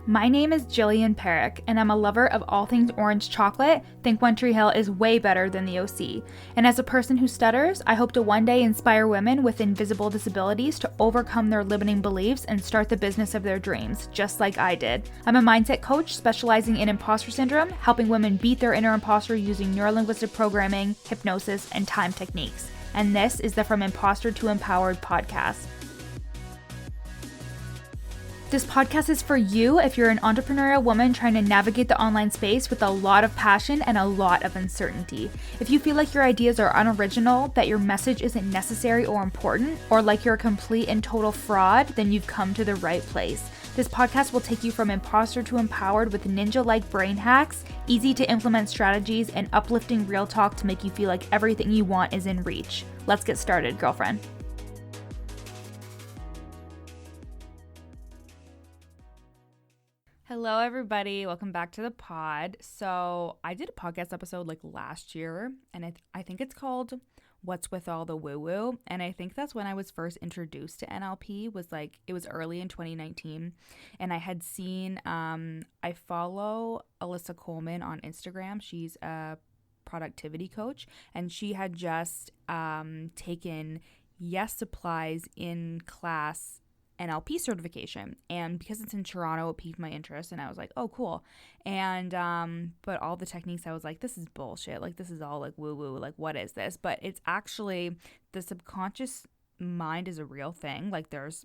My name is Jillian Perrick, and I'm a lover of all things orange chocolate. Think One Tree Hill is way better than the OC. And as a person who stutters, I hope to one day inspire women with invisible disabilities to overcome their limiting beliefs and start the business of their dreams, just like I did. I'm a mindset coach specializing in imposter syndrome, helping women beat their inner imposter using neurolinguistic programming, hypnosis, and time techniques. And this is the From Imposter to Empowered podcast. This podcast is for you if you're an entrepreneurial woman trying to navigate the online space with a lot of passion and a lot of uncertainty. If you feel like your ideas are unoriginal, that your message isn't necessary or important, or like you're a complete and total fraud, then you've come to the right place. This podcast will take you from imposter to empowered with ninja-like brain hacks, easy to implement strategies, and uplifting real talk to make you feel like everything you want is in reach. Let's get started, girlfriend. Hello, everybody. Welcome back to the pod. So I did a podcast episode like last year, and I think it's called What's With All the Woo Woo. And I think that's when I was first introduced to NLP, it was early in 2019. And I had seen, I follow Alyssa Coleman on Instagram. She's a productivity coach, and she had just taken Yes Supplies in class NLP certification, and because it's in Toronto, it piqued my interest, and I was like, oh, cool. And but all the techniques, I was like, this is bullshit, like this is all like woo woo, like what is this? But it's actually, the subconscious mind is a real thing. Like there's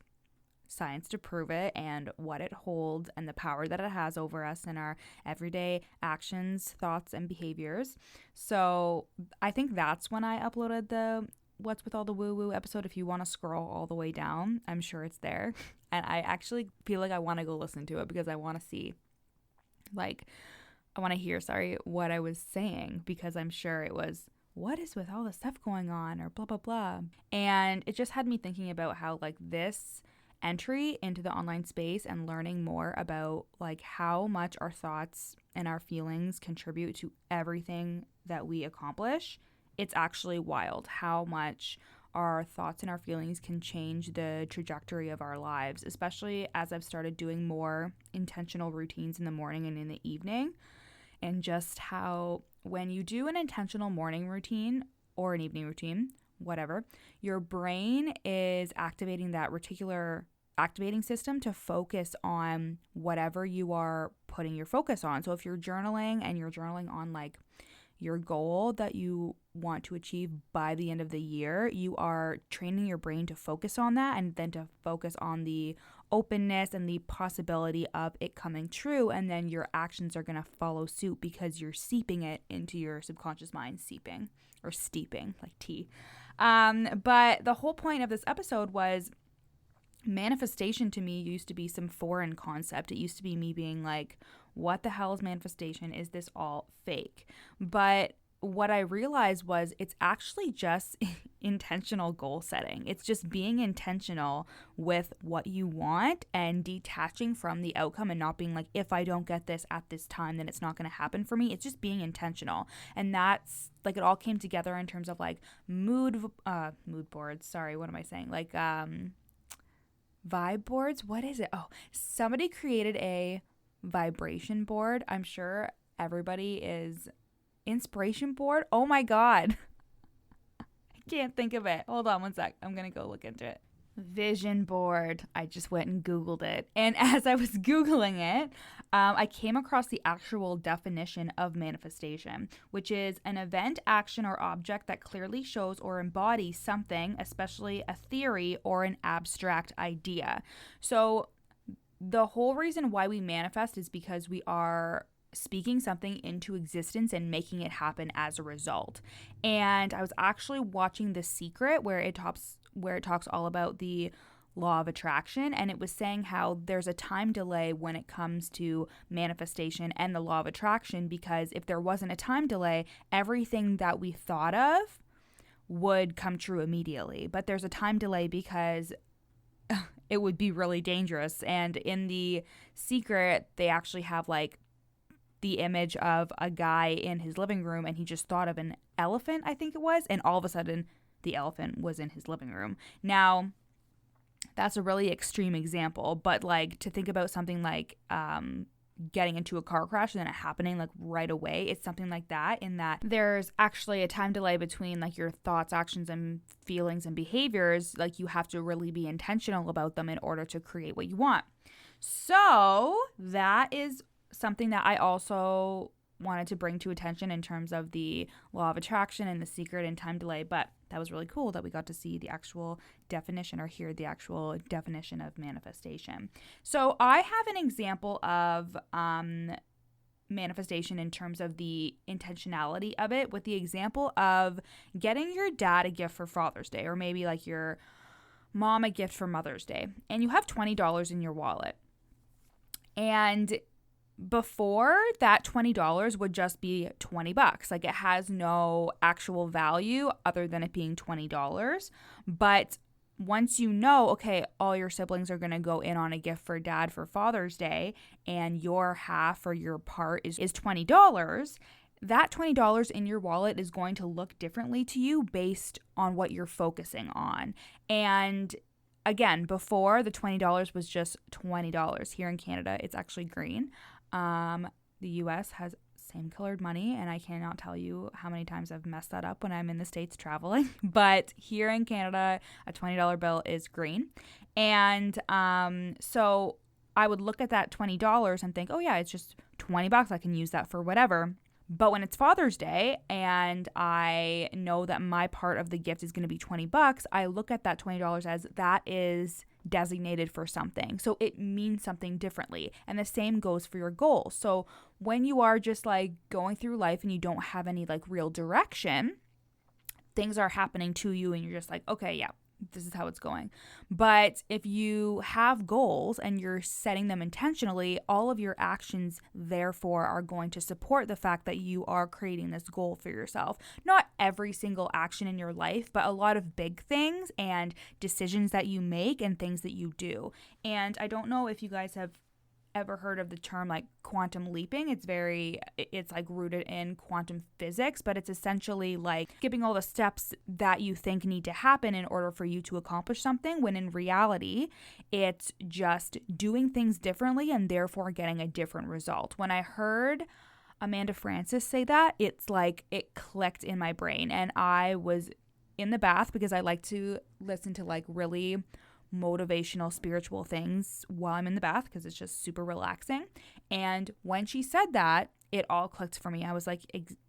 science to prove it, and what it holds and the power that it has over us in our everyday actions, thoughts, and behaviors. So I think that's when I uploaded the What's With All the Woo Woo episode. If you want to scroll all the way down, I'm sure it's there. And I actually feel like I want to go listen to it because I want to see, hear what I was saying, because I'm sure it was, what is with all the stuff going on, or blah, blah, blah. And it just had me thinking about how like this entry into the online space and learning more about like how much our thoughts and our feelings contribute to everything that we accomplish. It's actually wild how much our thoughts and our feelings can change the trajectory of our lives, especially as I've started doing more intentional routines in the morning and in the evening. And just how when you do an intentional morning routine or an evening routine, whatever, your brain is activating that reticular activating system to focus on whatever you are putting your focus on. So if you're journaling and you're journaling on like your goal that you want to achieve by the end of the year, you are training your brain to focus on that, and then to focus on the openness and the possibility of it coming true. And then your actions are going to follow suit because you're seeping it into your subconscious mind, seeping or steeping like tea. But the whole point of this episode was, manifestation to me used to be some foreign concept. It used to be me being like, what the hell is manifestation? Is this all fake? But what I realized was it's actually just intentional goal setting. It's just being intentional with what you want and detaching from the outcome, and not being like, if I don't get this at this time, then it's not going to happen for me. It's just being intentional. And that's like, it all came together in terms of like mood boards. Sorry, what am I saying? Like vibe boards. What is it? Oh, somebody created a vibration board. I'm sure everybody is inspiration board. Oh my God. I can't think of it. Hold on one sec. I'm going to go look into it. Vision board. I just went and Googled it. And as I was Googling it, I came across the actual definition of manifestation, which is an event, action, or object that clearly shows or embodies something, especially a theory or an abstract idea. So the whole reason why we manifest is because we are speaking something into existence and making it happen as a result. And I was actually watching The Secret, where it talks all about the law of attraction, and it was saying how there's a time delay when it comes to manifestation and the law of attraction, because if there wasn't a time delay, everything that we thought of would come true immediately. But there's a time delay because it would be really dangerous. And in The Secret, they actually have like the image of a guy in his living room, and he just thought of an elephant, I think it was, and all of a sudden the elephant was in his living room. Now, That's a really extreme example, but like to think about something like getting into a car crash and then it happening like right away, it's something like that, in that there's actually a time delay between like your thoughts, actions, and feelings and behaviors. Like you have to really be intentional about them in order to create what you want. So that is something that I also wanted to bring to attention in terms of the law of attraction and the secret and time delay. But that was really cool that we got to see the actual definition, or hear the actual definition of manifestation. So I have an example of manifestation in terms of the intentionality of it, with the example of getting your dad a gift for Father's Day, or maybe like your mom a gift for Mother's Day, and you have $20 in your wallet. And before, that $20 would just be $20. Like it has no actual value other than it being $20. But once you know, okay, all your siblings are going to go in on a gift for dad for Father's Day, and your half or your part is $20, that $20 in your wallet is going to look differently to you based on what you're focusing on. And again, before, the $20 was just $20. Here in Canada, it's actually green. The US has same colored money, and I cannot tell you how many times I've messed that up when I'm in the States traveling. But here in Canada, a $20 bill is green. And so I would look at that $20 and think, oh yeah, it's just $20. I can use that for whatever. But when it's Father's Day and I know that my part of the gift is going to be $20, I look at that $20 as that is designated for something. So it means something differently. And the same goes for your goals. So when you are just like going through life and you don't have any like real direction, things are happening to you and you're just like, okay, yeah, this is how it's going. But if you have goals and you're setting them intentionally, all of your actions therefore are going to support the fact that you are creating this goal for yourself. Not every single action in your life, but a lot of big things and decisions that you make and things that you do. And I don't know if you guys have ever heard of the term like quantum leaping. It's like rooted in quantum physics, but it's essentially like skipping all the steps that you think need to happen in order for you to accomplish something, when in reality, it's just doing things differently and therefore getting a different result. When I heard Amanda Frances say that, it's like it clicked in my brain, and I was in the bath because I like to listen to like really motivational spiritual things while I'm in the bath because it's just super relaxing. And when she said that, it all clicked for me. I was like,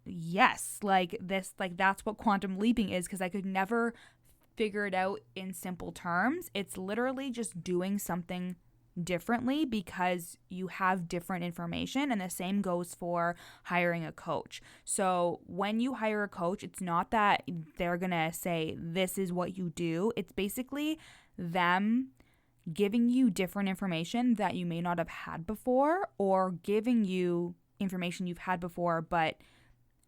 yes, like this, like that's what quantum leaping is, because I could never figure it out in simple terms. It's literally just doing something differently because you have different information, and the same goes for hiring a coach. So when you hire a coach, it's not that they're gonna say this is what you do. It's basically them giving you different information that you may not have had before, or giving you information you've had before but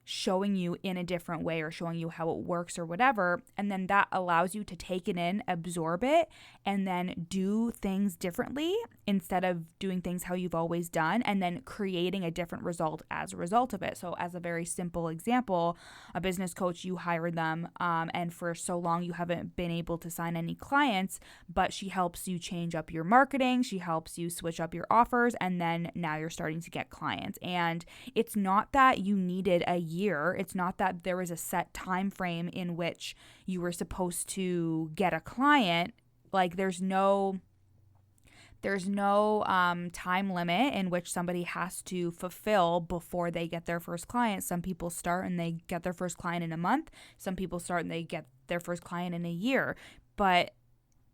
showing you in a different way, or showing you how it works or whatever. And then that allows you to take it in, absorb it, and then do things differently instead of doing things how you've always done, and then creating a different result as a result of it. So as a very simple example, a business coach, you hired them and for so long you haven't been able to sign any clients, but she helps you change up your marketing, she helps you switch up your offers, and then now you're starting to get clients. And it's not that you needed a year. It's not that there was a set time frame in which you were supposed to get a client. Like there's no time limit in which somebody has to fulfill before they get their first client. Some people start and they get their first client in a month. Some people start and they get their first client in a year. But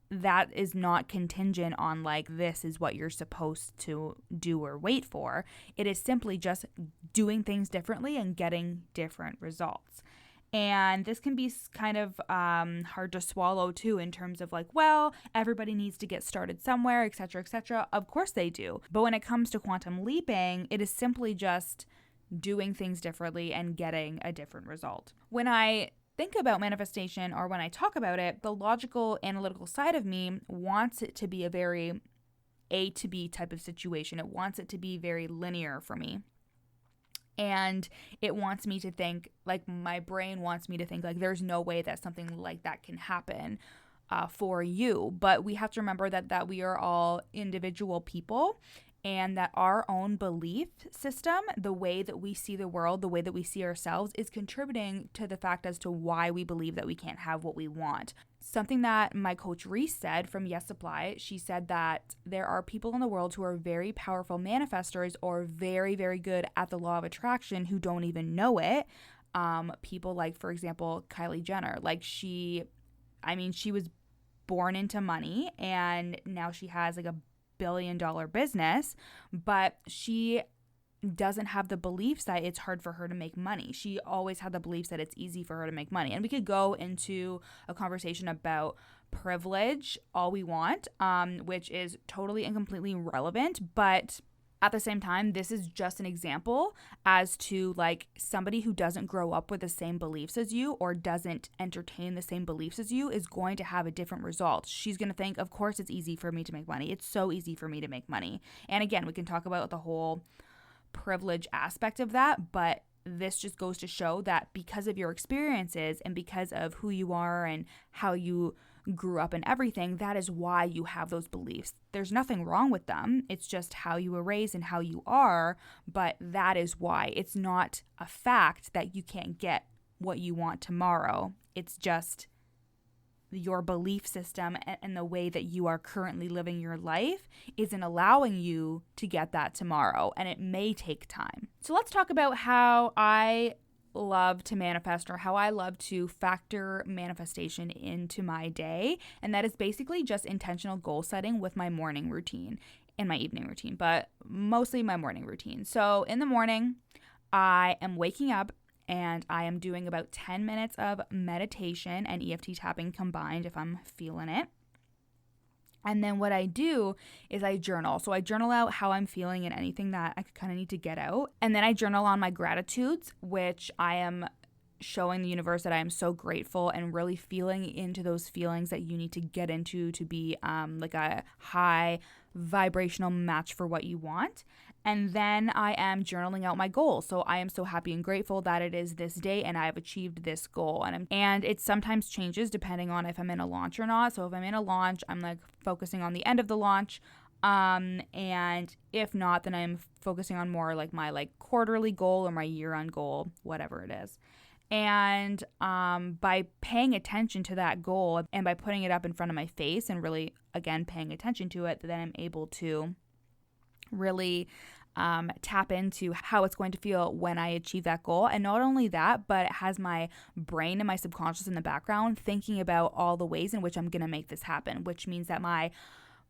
that is not contingent on like this is what you're supposed to do or wait for. It is simply just doing things differently and getting different results. And this can be kind of hard to swallow too, in terms of like, well, everybody needs to get started somewhere, etc., etc. Of course they do. But when it comes to quantum leaping, it is simply just doing things differently and getting a different result. When I think about manifestation, or when I talk about it, the logical, analytical side of me wants it to be a very A to B type of situation. It wants it to be very linear for me. And it wants me to think, like my brain wants me to think like there's no way that something like that can happen. for you. But we have to remember that we are all individual people, and that our own belief system, the way that we see the world, the way that we see ourselves, is contributing to the fact as to why we believe that we can't have what we want. Something that my coach Reese said from Yes Supply, she said that there are people in the world who are very powerful manifestors or very, very good at the law of attraction who don't even know it. People like, for example, Kylie Jenner. Like she was born into money, and now she has like a billion-dollar business, but she doesn't have the beliefs that it's hard for her to make money. She always had the beliefs that it's easy for her to make money. And we could go into a conversation about privilege all we want, which is totally and completely relevant, but at the same time, this is just an example as to like somebody who doesn't grow up with the same beliefs as you or doesn't entertain the same beliefs as you is going to have a different result. She's going to think, of course, it's easy for me to make money. It's so easy for me to make money. And again, we can talk about the whole privilege aspect of that, but this just goes to show that because of your experiences and because of who you are and how you grew up and everything, that is why you have those beliefs. There's nothing wrong with them. It's just how you were raised and how you are, but that is why. It's not a fact that you can't get what you want tomorrow. It's just your belief system and the way that you are currently living your life isn't allowing you to get that tomorrow, and it may take time. So let's talk about how I love to manifest, or how I love to factor manifestation into my day. And that is basically just intentional goal setting with my morning routine and my evening routine, but mostly my morning routine. So in the morning, I am waking up and I am doing about 10 minutes of meditation and EFT tapping combined if I'm feeling it. And then what I do is I journal. So I journal out how I'm feeling and anything that I kind of need to get out. And then I journal on my gratitudes, which I am showing the universe that I am so grateful and really feeling into those feelings that you need to get into to be like a high vibrational match for what you want. And then I am journaling out my goals. So I am so happy and grateful that it is this day and I have achieved this goal. And it sometimes changes depending on if I'm in a launch or not. So if I'm in a launch, I'm like focusing on the end of the launch. And if not, then I'm focusing on more like my like quarterly goal or my year-end goal, whatever it is. And by paying attention to that goal and by putting it up in front of my face and really, again, paying attention to it, then I'm able to really tap into how it's going to feel when I achieve that goal. And not only that, but it has my brain and my subconscious in the background thinking about all the ways in which I'm going to make this happen, which means that my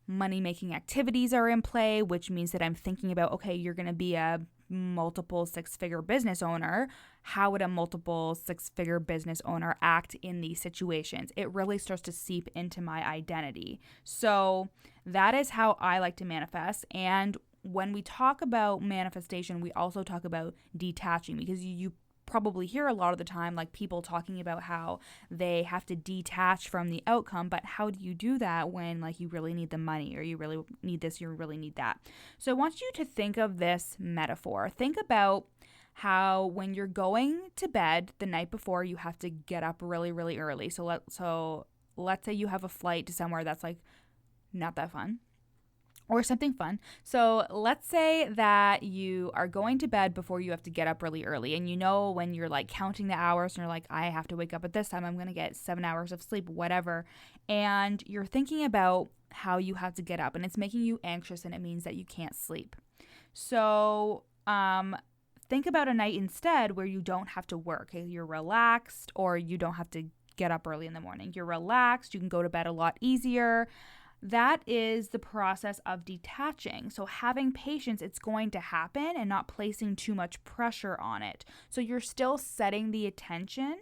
money-making activities are in play, which means that I'm thinking about, okay, you're going to be a multiple six-figure business owner. How would a multiple six-figure business owner act in these situations? It really starts to seep into my identity. So that is how I like to manifest. And when we talk about manifestation, we also talk about detaching, because you probably hear a lot of the time like people talking about how they have to detach from the outcome, but how do you do that when like you really need the money, or you really need this, you really need that? So I want you to think of this metaphor. Think about how when you're going to bed the night before, you have to get up really, really early. So let's say you have a flight to somewhere that's like not that fun, or something fun. So let's say that you are going to bed before you have to get up really early. And you know, when you're like counting the hours and you're like, I have to wake up at this time, I'm going to get 7 hours of sleep, whatever. And you're thinking about how you have to get up and it's making you anxious and it means that you can't sleep. So think about a night instead where you don't have to work. You're relaxed, or you don't have to get up early in the morning. You're relaxed. You can go to bed a lot easier. That is the process of detaching. So having patience, it's going to happen, and not placing too much pressure on it. So you're still setting the intention.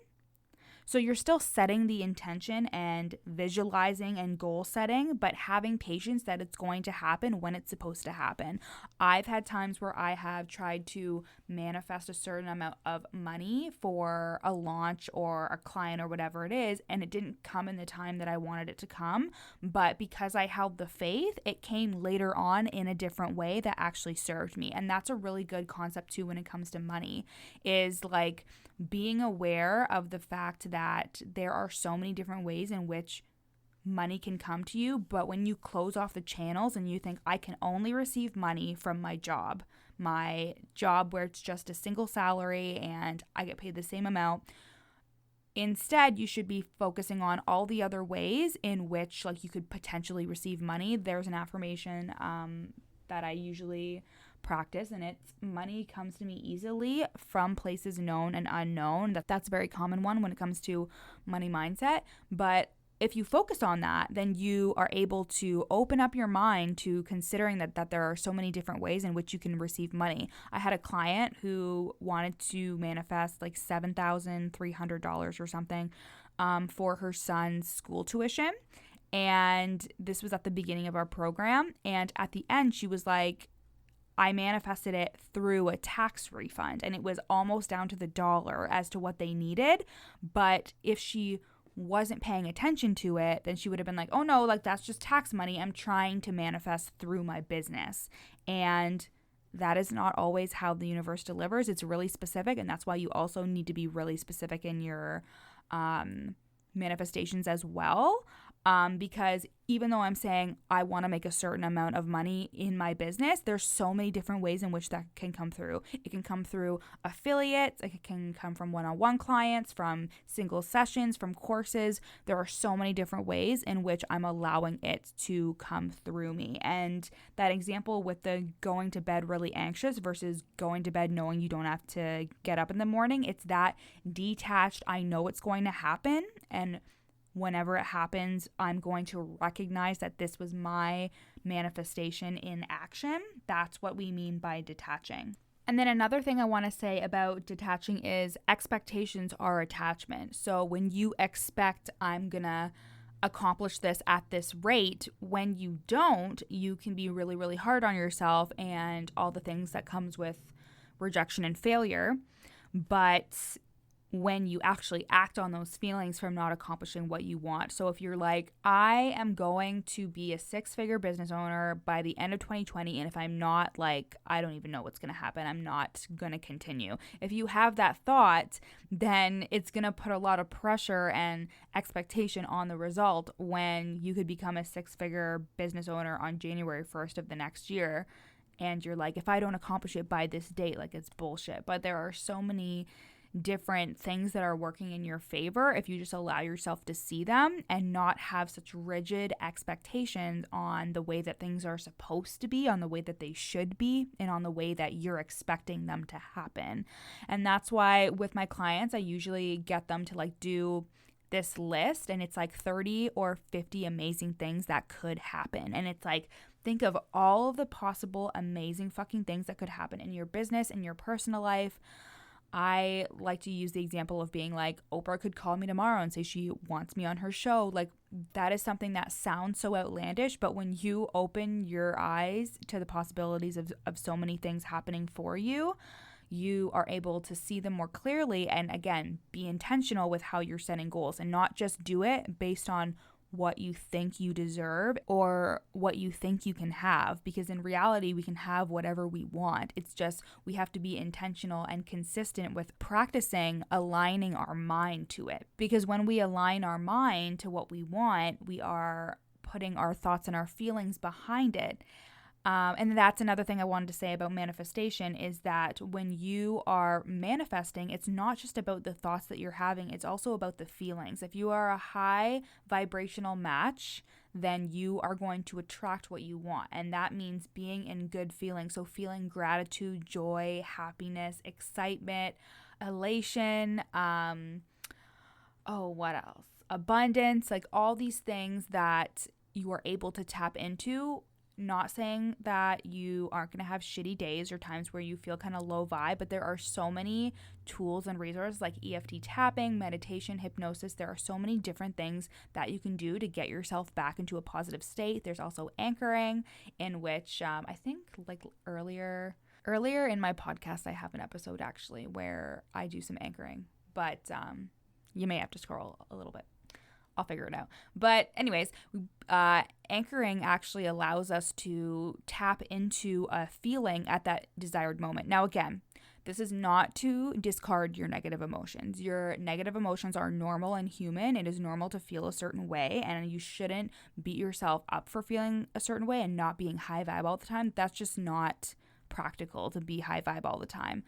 So you're still setting the intention and visualizing and goal setting, but having patience that it's going to happen when it's supposed to happen. I've had times where I have tried to manifest a certain amount of money for a launch or a client or whatever it is, and it didn't come in the time that I wanted it to come. But because I held the faith, it came later on in a different way that actually served me. And that's a really good concept too when it comes to money, is like being aware of the fact that there are so many different ways in which money can come to you. But when you close off the channels and you think, I can only receive money from my job where it's just a single salary and I get paid the same amount, instead, you should be focusing on all the other ways in which like you could potentially receive money. There's an affirmation that I usually practice, and it's money comes to me easily from places known and unknown. That's a very common one when it comes to money mindset. But if you focus on that, then you are able to open up your mind to considering that there are so many different ways in which you can receive money. I had a client who wanted to manifest like $7,300 or something for her son's school tuition. And this was at the beginning of our program. And at the end, she was like, I manifested it through a tax refund. And it was almost down to the dollar as to what they needed. But if she wasn't paying attention to it, then she would have been like, oh no, like that's just tax money. I'm trying to manifest through my business. And that is not always how the universe delivers. It's really specific. And that's why you also need to be really specific in your manifestations as well. Because even though I'm saying I want to make a certain amount of money in my business, there's so many different ways in which that can come through. It can come through affiliates. It can come from one-on-one clients, from single sessions, from courses. There are so many different ways in which I'm allowing it to come through me. And that example with the going to bed really anxious versus going to bed knowing you don't have to get up in the morning, it's that detached, I know it's going to happen, and whenever it happens, I'm going to recognize that this was my manifestation in action. That's what we mean by detaching. And then another thing I want to say about detaching is expectations are attachment. So when you expect I'm going to accomplish this at this rate, when you don't, you can be really, really hard on yourself and all the things that comes with rejection and failure. But when you actually act on those feelings from not accomplishing what you want. So if you're like, I am going to be a 6-figure business owner by the end of 2020, and if I'm not, like, I don't even know what's going to happen. I'm not going to continue. If you have that thought, then it's going to put a lot of pressure and expectation on the result when you could become a 6-figure business owner on January 1st of the next year. And you're like, if I don't accomplish it by this date, like, it's bullshit. But there are so many different things that are working in your favor if you just allow yourself to see them and not have such rigid expectations on the way that things are supposed to be, on the way that they should be, and on the way that you're expecting them to happen. And that's why with my clients, I usually get them to like do this list, and it's like 30 or 50 amazing things that could happen. And it's like, think of all of the possible amazing fucking things that could happen in your business, in your personal life. I like to use the example of being like, Oprah could call me tomorrow and say she wants me on her show. Like, that is something that sounds so outlandish, but when you open your eyes to the possibilities of so many things happening for you, you are able to see them more clearly and, again, be intentional with how you're setting goals and not just do it based on what you think you deserve or what you think you can have, because in reality we can have whatever we want. It's just we have to be intentional and consistent with practicing aligning our mind to it, because when we align our mind to what we want, we are putting our thoughts and our feelings behind it. And that's another thing I wanted to say about manifestation is that when you are manifesting, it's not just about the thoughts that you're having, it's also about the feelings. If you are a high vibrational match, then you are going to attract what you want. And that means being in good feelings. So feeling gratitude, joy, happiness, excitement, elation, what else? Abundance, like all these things that you are able to tap into. Not saying that you aren't going to have shitty days or times where you feel kind of low vibe, but there are so many tools and resources like EFT tapping, meditation, hypnosis. There are so many different things that you can do to get yourself back into a positive state. There's also anchoring, in which I think like earlier in my podcast, I have an episode actually where I do some anchoring, but you may have to scroll a little bit. I'll figure it out. But anyways, anchoring actually allows us to tap into a feeling at that desired moment. Now, again, this is not to discard your negative emotions. Your negative emotions are normal and human. It is normal to feel a certain way, and you shouldn't beat yourself up for feeling a certain way and not being high vibe all the time. That's just not practical to be high vibe all the time.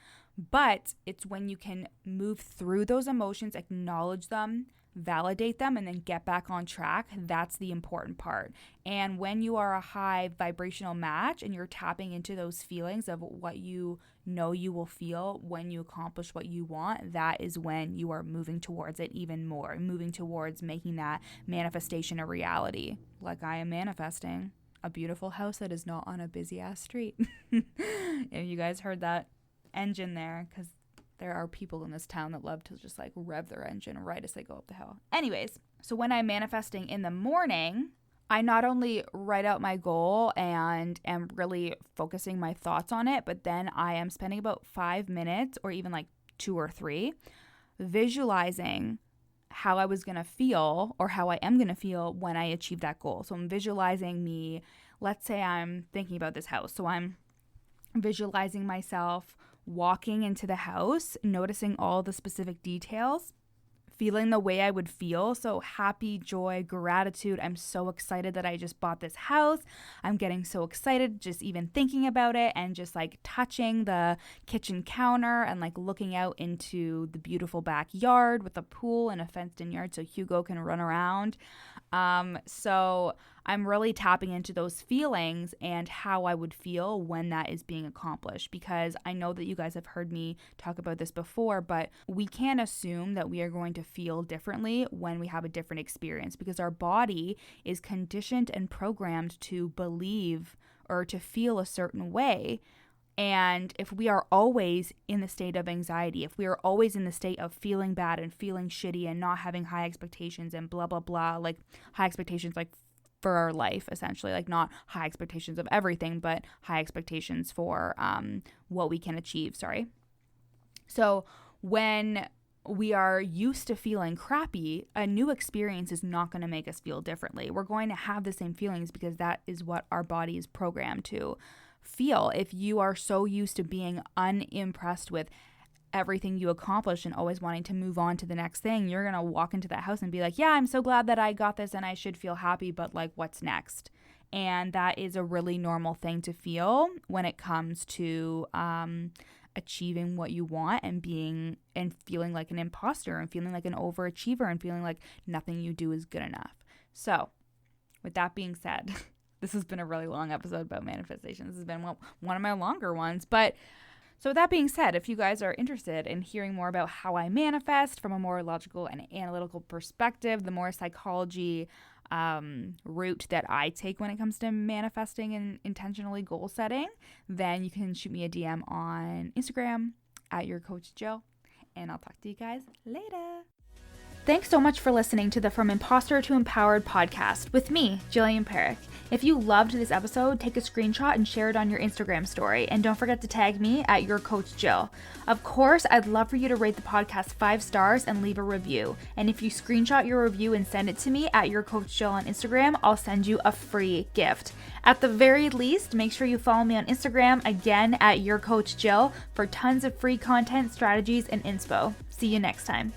But it's when you can move through those emotions, acknowledge them, validate them, and then get back on track. That's the important part. And when you are a high vibrational match and you're tapping into those feelings of what you know you will feel when you accomplish what you want, that is when you are moving towards it even more, moving towards making that manifestation a reality. Like I am manifesting a beautiful house that is not on a busy ass street. If you guys heard that engine there, because there are people in this town that love to just like rev their engine right as they go up the hill. Anyways, so when I'm manifesting in the morning, I not only write out my goal and am really focusing my thoughts on it, but then I am spending about 5 minutes or even like 2 or 3 visualizing how I was going to feel or how I am going to feel when I achieve that goal. So I'm visualizing me, let's say I'm thinking about this house. So I'm visualizing myself walking into the house, noticing all the specific details, feeling the way I would feel. So happy, joy, gratitude. I'm so excited that I just bought this house. I'm getting so excited just even thinking about it and just like touching the kitchen counter and like looking out into the beautiful backyard with a pool and a fenced in yard so Hugo can run around. So I'm really tapping into those feelings and how I would feel when that is being accomplished, because I know that you guys have heard me talk about this before, but we can't assume that we are going to feel differently when we have a different experience, because our body is conditioned and programmed to believe or to feel a certain way. And if we are always in the state of anxiety, if we are always in the state of feeling bad and feeling shitty and not having high expectations and blah, blah, blah, like high expectations like for our life, essentially, like not high expectations of everything, but high expectations for what we can achieve, So when we are used to feeling crappy, a new experience is not going to make us feel differently. We're going to have the same feelings because that is what our body is programmed to feel. If you are so used to being unimpressed with everything you accomplish and always wanting to move on to the next thing, you're going to walk into that house and be like, yeah, I'm so glad that I got this and I should feel happy, but like, what's next? And that is a really normal thing to feel when it comes to achieving what you want and being and feeling like an imposter and feeling like an overachiever and feeling like nothing you do is good enough. So with that being said, this has been a really long episode about manifestation. This has been one of my longer ones. But so with that being said, if you guys are interested in hearing more about how I manifest from a more logical and analytical perspective, the more psychology route that I take when it comes to manifesting and intentionally goal setting, then you can shoot me a DM on Instagram at your coach Jill, and I'll talk to you guys later. Thanks so much for listening to the From Imposter to Empowered podcast with me, Jillian Perrick. If you loved this episode, take a screenshot and share it on your Instagram story. And don't forget to tag me at your coach Jill. Of course, I'd love for you to rate the podcast 5 stars and leave a review. And if you screenshot your review and send it to me at your coach Jill on Instagram, I'll send you a free gift. At the very least, make sure you follow me on Instagram, again at your coach Jill, for tons of free content, strategies, and inspo. See you next time.